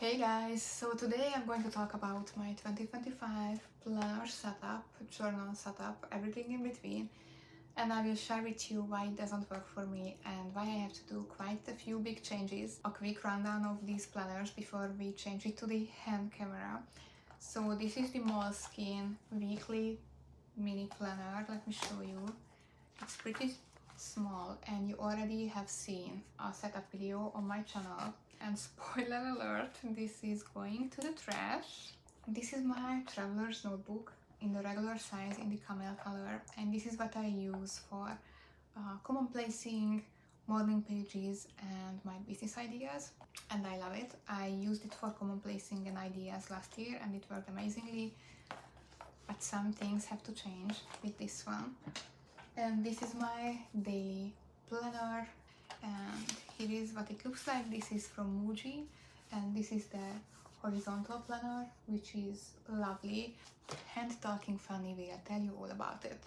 Hey guys, so today I'm going to talk about my 2025 planner setup, journal setup, everything in between, and I will share with you why it doesn't work for me and why I have to do quite a few big changes. A quick rundown of these planners before we change it to the hand camera. So this is the Moleskine weekly mini planner. Let me show you. It's pretty small and you already have seen a setup video on my channel. And spoiler alert, this is going to the trash. This is my traveler's notebook in the regular size in the camel color, and this is what I use for common placing, morning pages and my business ideas, and I love it. I used it for common placing and ideas last year and it worked amazingly, but some things have to change with this one. And this is my daily planner, and here is what it looks like. This is from Muji, and this is the horizontal planner, which is lovely. Hand Talking Fanny will tell you all about it.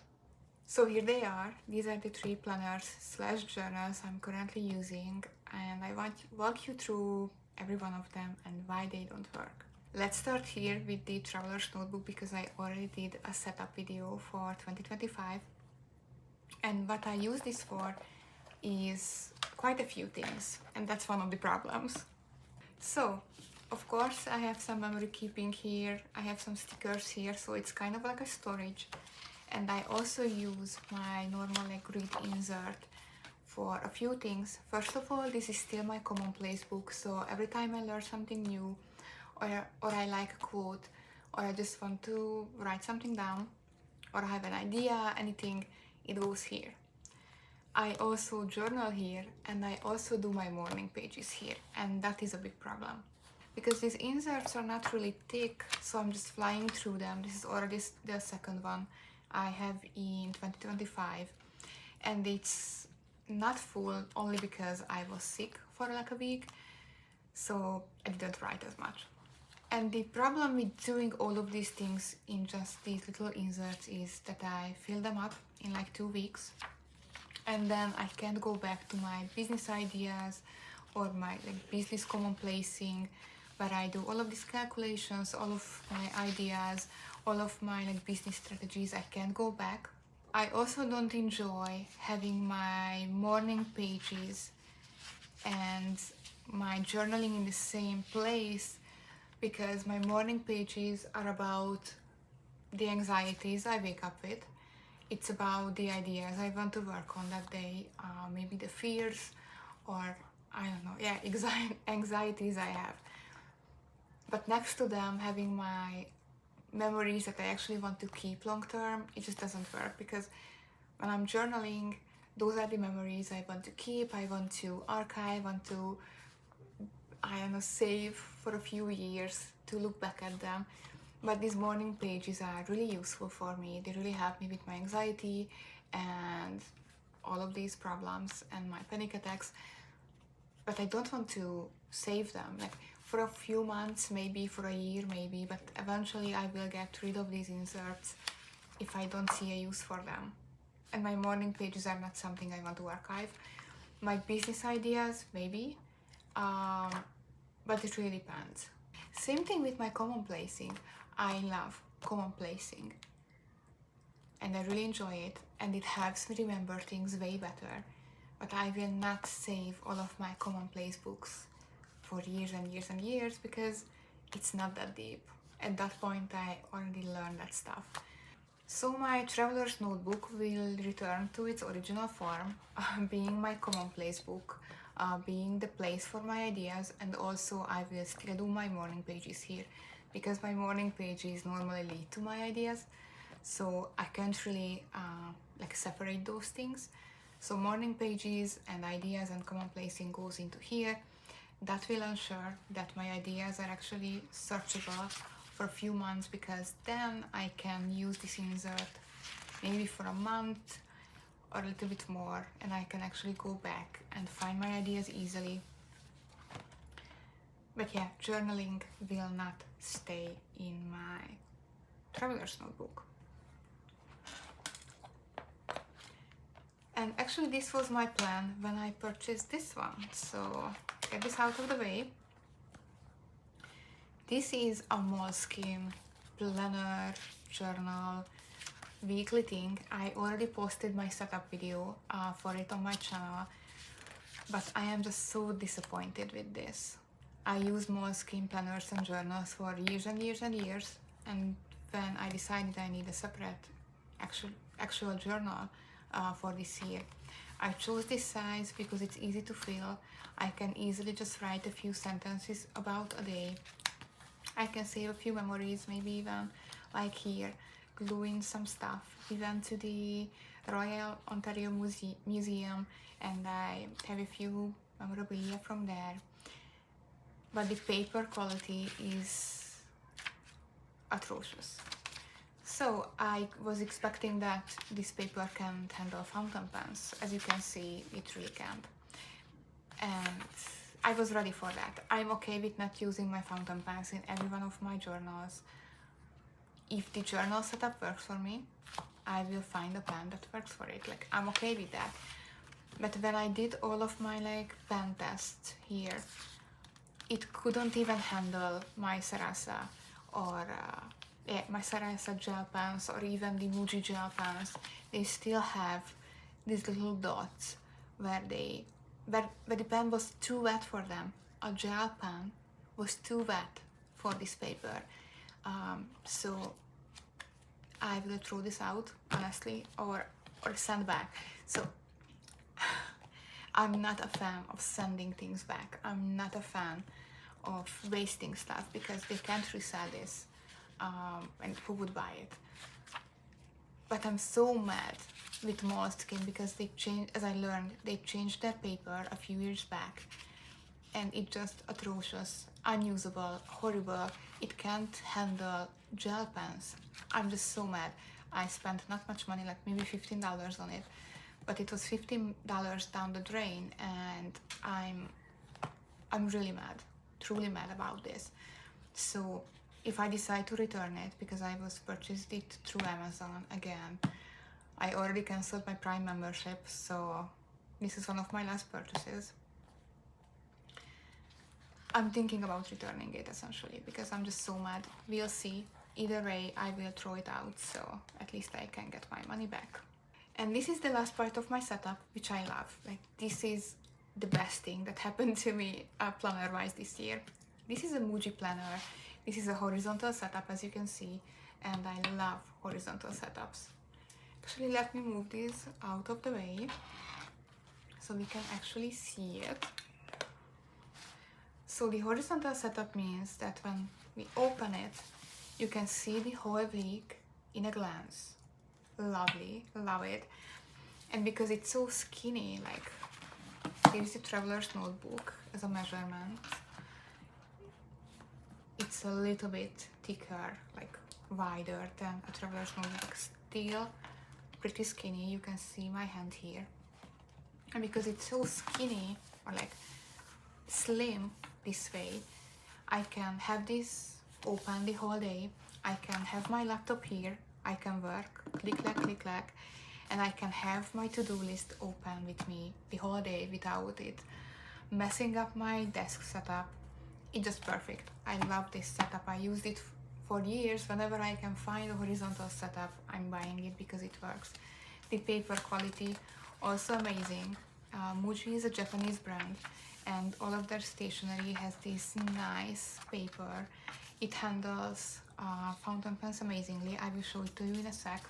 So here they are. These are the three planners slash journals I'm currently using, and I want to walk you through every one of them and why they don't work. Let's start here with the traveler's notebook because I already did a setup video for 2025. And what I use this for is quite a few things, and that's one of the problems. So, of course, I have some memory keeping here, I have some stickers here, so it's kind of like a storage. And I also use my normal grid insert for a few things. First of all, this is still my commonplace book, so every time I learn something new, or I like a quote, or I just want to write something down, or I have an idea, anything, it goes here. I also journal here, and I also do my morning pages here, and that is a big problem because these inserts are not really thick, so I'm just flying through them. This is already the second one I have in 2025, and it's not full only because I was sick for like a week, so I didn't write as much. And the problem with doing all of these things in just these little inserts is that I fill them up in like 2 weeks, and then I can't go back to my business ideas or my business common placing, where I do all of these calculations, all of my ideas, all of my business strategies. I can't go back. I also don't enjoy having my morning pages and my journaling in the same place, because my morning pages are about the anxieties I wake up with. It's about the ideas I want to work on that day, maybe the fears, or I don't know, yeah, anxieties I have. But next to them, having my memories that I actually want to keep long term, it just doesn't work, because when I'm journaling, those are the memories I want to keep, I want to archive, want to save for a few years to look back at them. But these morning pages are really useful for me. They really help me with my anxiety and all of these problems and my panic attacks. But I don't want to save them for a few months, maybe for a year, maybe, but eventually I will get rid of these inserts if I don't see a use for them. And my morning pages are not something I want to archive. My business ideas, maybe, but it really depends. Same thing with my common placing. I love common placing and I really enjoy it, and it helps me remember things way better, but I will not save all of my commonplace books for years and years and years because it's not that deep. At that point I already learned that stuff. So my traveler's notebook will return to its original form, being my commonplace book, being the place for my ideas, and also I will still do my morning pages here because my morning pages normally lead to my ideas, so I can't really separate those things. So morning pages and ideas and common placing goes into here. That will ensure that my ideas are actually searchable for a few months, because then I can use this insert maybe for a month or a little bit more, and I can actually go back and find my ideas easily. But yeah, journaling will not stay in my traveler's notebook. And actually this was my plan when I purchased this one. So get this out of the way. This is a Moleskine planner journal weekly thing. I already posted my setup video for it on my channel, but I am just so disappointed with this. I use Moleskine planners and journals for years and years and years, and when I decided I need a separate actual journal for this year, I chose this size because it's easy to fill. I can easily just write a few sentences about a day. I can save a few memories, maybe even like here, glue in some stuff. We went to the Royal Ontario Museum and I have a few memorabilia from there. But the paper quality is atrocious. So I was expecting that this paper can handle fountain pens. As you can see, it really can't. And I was ready for that. I'm okay with not using my fountain pens in every one of my journals. If the journal setup works for me, I will find a pen that works for it. Like, I'm okay with that. But when I did all of my pen tests here, it couldn't even handle my Sarasa or my Sarasa gel pens or even the Muji gel pens. They still have these little dots where the pen was too wet for them. A gel pen was too wet for this paper. So I will throw this out, honestly, or send back. So I'm not a fan of sending things back. I'm not a fan of wasting stuff because they can't resell this, and who would buy it? But I'm so mad with Moleskine because they changed, as I learned, they changed their paper a few years back, and it's just atrocious, unusable, horrible. It can't handle gel pens. I'm just so mad. I spent not much money, like maybe $15 on it, but it was $15 down the drain, and I'm really mad, truly mad about this. So if I decide to return it, because I was purchased it through Amazon again, I already cancelled my Prime membership, so this is one of my last purchases. I'm thinking about returning it essentially because I'm just so mad. We'll see. Either way, I will throw it out, so at least I can get my money back. And this is the last part of my setup, which I love. Like, this is the best thing that happened to me planner-wise this year. This is a Muji planner. This is a horizontal setup, as you can see, and I love horizontal setups. Actually, let me move this out of the way so we can actually see it. So the horizontal setup means that when we open it, you can see the whole week in a glance. Lovely, love it. And because it's so skinny, like, here's the traveler's notebook as a measurement. It's a little bit thicker, like wider than a traveler's notebook. Still pretty skinny. You can see my hand here. And because it's so skinny, or like slim this way, I can have this open the whole day. I can have my laptop here. I can work, click, clack, and I can have my to-do list open with me the whole day without it messing up my desk setup. It's just perfect. I love this setup. I used it for years. Whenever I can find a horizontal setup, I'm buying it because it works. The paper quality, also amazing. Muji is a Japanese brand, and all of their stationery has this nice paper. It handles fountain pens amazingly. I will show it to you in a sec.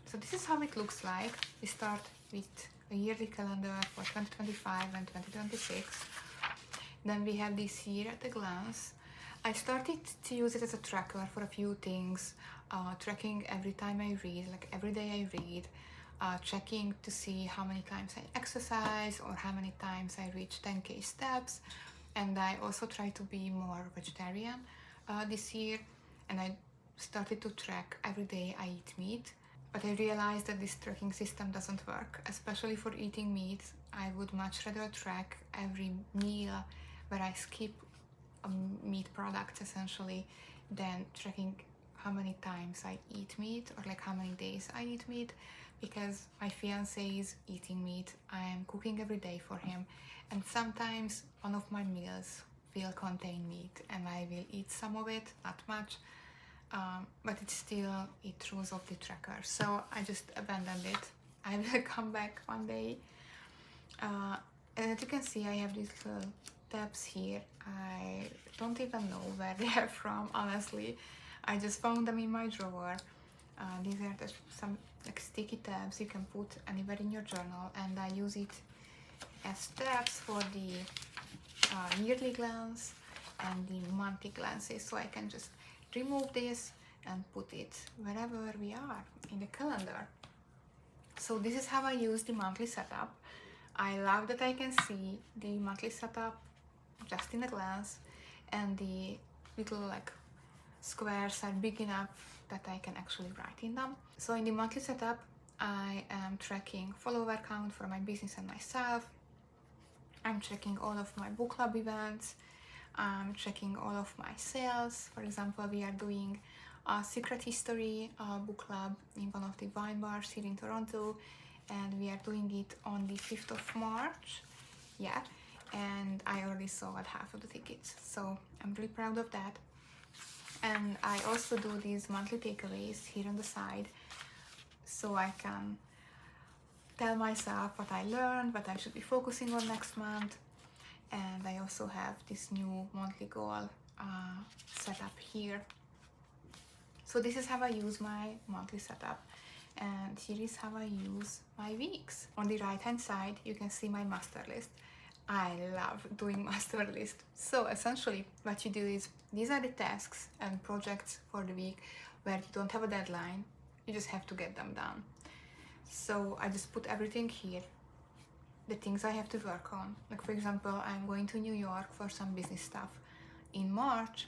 So this is how it looks like. We start with a yearly calendar for 2025 and 2026. Then we have this here at a glance. I started to use it as a tracker for a few things, tracking every time I read, like every day I read, checking to see how many times I exercise or how many times I reach 10K steps. And I also try to be more vegetarian this year, and I started to track every day I eat meat. But I realized that this tracking system doesn't work, especially for eating meat. I would much rather track every meal where I skip meat products essentially than tracking how many times I eat meat or like how many days I eat meat, because my fiance is eating meat. I am cooking every day for him, and sometimes one of my meals will contain meat, and I will eat some of it, not much, but it throws off the tracker, so I just abandoned it. I will come back one day. And as you can see, I have these little tabs here. I don't even know where they are from, honestly. I just found them in my drawer. These are just some like sticky tabs you can put anywhere in your journal, and I use it as tabs for the yearly glance and the monthly glances, so I can just remove this and put it wherever we are in the calendar. So this is how I use the monthly setup. I love that I can see the monthly setup just in a glance, and the little like squares are big enough that I can actually write in them. So in the monthly setup, I am tracking follower count for my business and myself. I'm checking all of my book club events. I'm checking all of my sales. For example, we are doing a Secret History book club in one of the wine bars here in Toronto, and we are doing it on the 5th of March. Yeah, and I already sold half of the tickets, so I'm really proud of that. And I also do these monthly takeaways here on the side, so I can tell myself what I learned, what I should be focusing on next month. And I also have this new monthly goal set up here. So this is how I use my monthly setup, and here is how I use my weeks. On the right hand side you can see my master list. I love doing master list. So essentially what you do is, these are the tasks and projects for the week where you don't have a deadline, you just have to get them done. So I just put everything here, the things I have to work on. Like for example, I'm going to New York for some business stuff in March,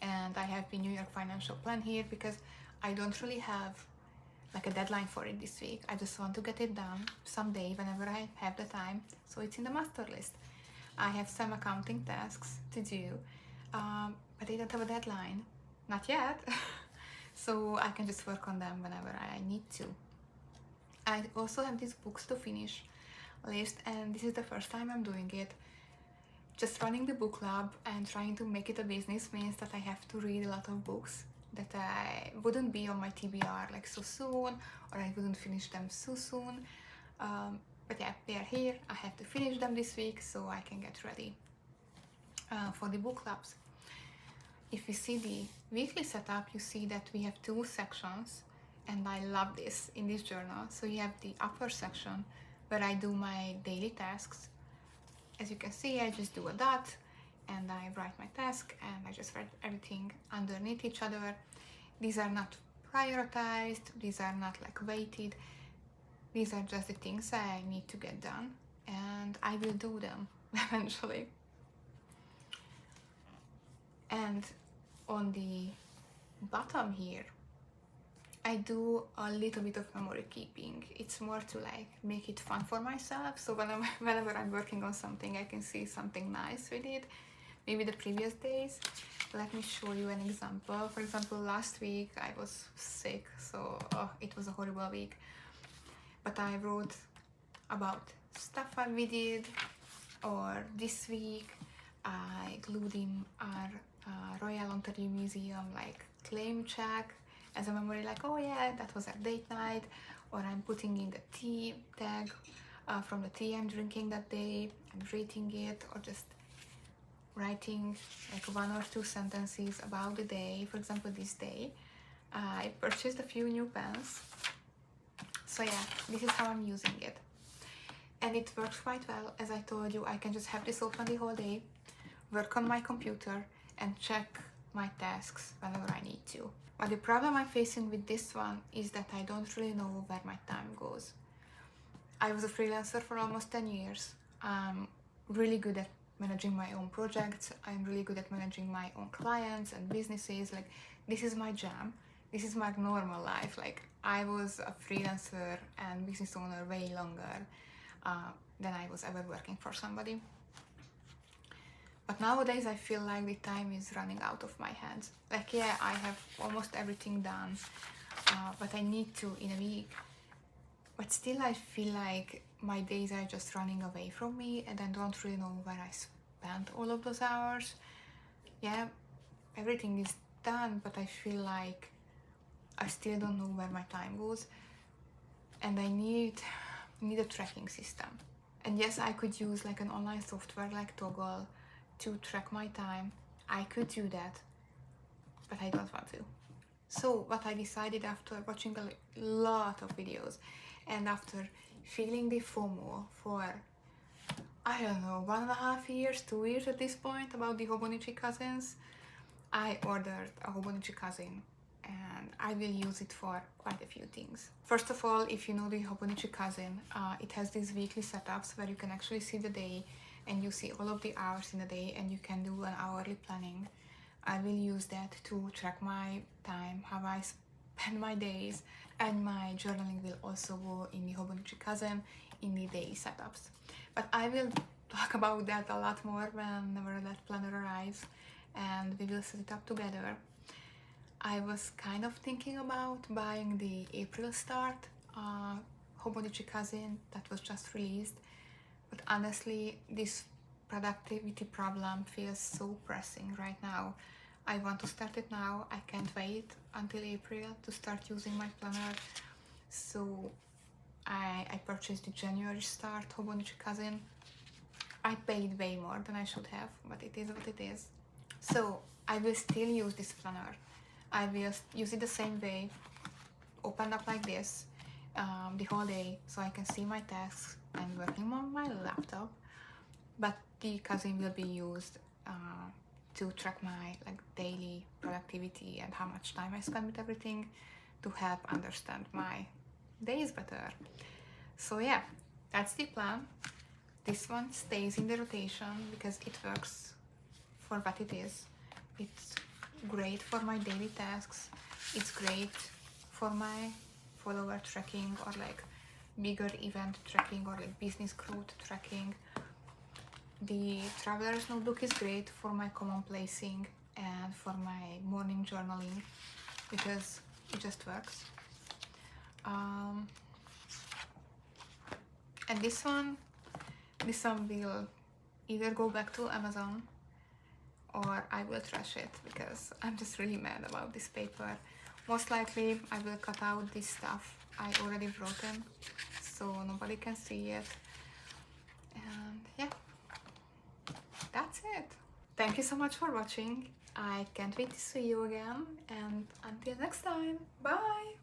and I have the New York financial plan here because I don't really have like a deadline for it this week. I just want to get it done someday whenever I have the time, so it's in the master list. I have some accounting tasks to do, but I don't have a deadline, not yet. So I can just work on them whenever I need to. I also have these books to finish list, and this is the first time I'm doing it. Just running the book club and trying to make it a business means that I have to read a lot of books that I wouldn't be on my TBR like so soon, or I wouldn't finish them so soon. But yeah, they are here. I have to finish them this week so I can get ready for the book clubs. If you see the weekly setup, you see that we have two sections, and I love this in this journal. So you have the upper section where I do my daily tasks. As you can see, I just do a dot and I write my task, and I just write everything underneath each other. These are not prioritized, these are not like weighted, these are just the things I need to get done, and I will do them eventually. And on the bottom here, I do a little bit of memory keeping. It's more to like make it fun for myself, so whenever I'm working on something, I can see something nice with it. Maybe the previous days. Let me show you an example. For example, last week I was sick, so it was a horrible week. But I wrote about stuff we did, or this week I glued in our Royal Ontario Museum like claim check as a memory, like, oh yeah, that was our date night. Or I'm putting in the tea tag from the tea I'm drinking that day and rating it, or just writing like 1 or 2 sentences about the day. For example, this day I purchased a few new pens. So yeah, this is how I'm using it, and it works quite well. As I told you, I can just have this open the whole day, work on my computer and check my tasks whenever I need to. But the problem I'm facing with this one is that I don't really know where my time goes. I was a freelancer for almost 10 years. I'm really good at managing my own projects. I'm really good at managing my own clients and businesses. Like, this is my jam. This is my normal life. Like, I was a freelancer and business owner way longer than I was ever working for somebody. But nowadays I feel like the time is running out of my hands. Like, yeah, I have almost everything done, but I need to in a week. But still I feel like my days are just running away from me, and I don't really know spent all of those hours. Yeah, everything is done, but I feel like I still don't know where my time goes, and I need a tracking system. And yes, I could use like an online software like Toggle to track my time. I could do that, but I don't want to. So what I decided after watching a lot of videos and after feeling the FOMO for, I don't know, 1.5 years, 2 years at this point about the Hobonichi cousins, I ordered a Hobonichi cousin and I will use it for quite a few things. First of all, if you know the Hobonichi cousin, it has these weekly setups where you can actually see the day and you see all of the hours in the day and you can do an hourly planning. I will use that to track my time, how I spend my days, and my journaling will also go in the Hobonichi cousin in the daily setups. But I will talk about that a lot more whenever that planner arrives and we will set it up together. I was kind of thinking about buying the April start Hobonichi cousin that was just released, but honestly this productivity problem feels so pressing right now. I want to start it now. I can't wait until April to start using my planner. So I purchased the January start Hobonichi cousin. I paid way more than I should have, but it is what it is. So I will still use this planner. I will use it the same way, open up like this the whole day so I can see my tasks and working on my laptop. But the cousin will be used to track my daily productivity and how much time I spend with everything to help understand my days better. So yeah, that's the plan. This one stays in the rotation because it works for what it is. It's great for my daily tasks. It's great for my follower tracking or like bigger event tracking or like business growth tracking. The traveler's notebook is great for my common placing and for my morning journaling because it just works. And this one will either go back to Amazon or I will trash it because I'm just really mad about this paper. Most likely I will cut out this stuff I already wrote in so nobody can see it. And yeah, that's it. Thank you so much for watching. I can't wait to see you again, and until next time, bye!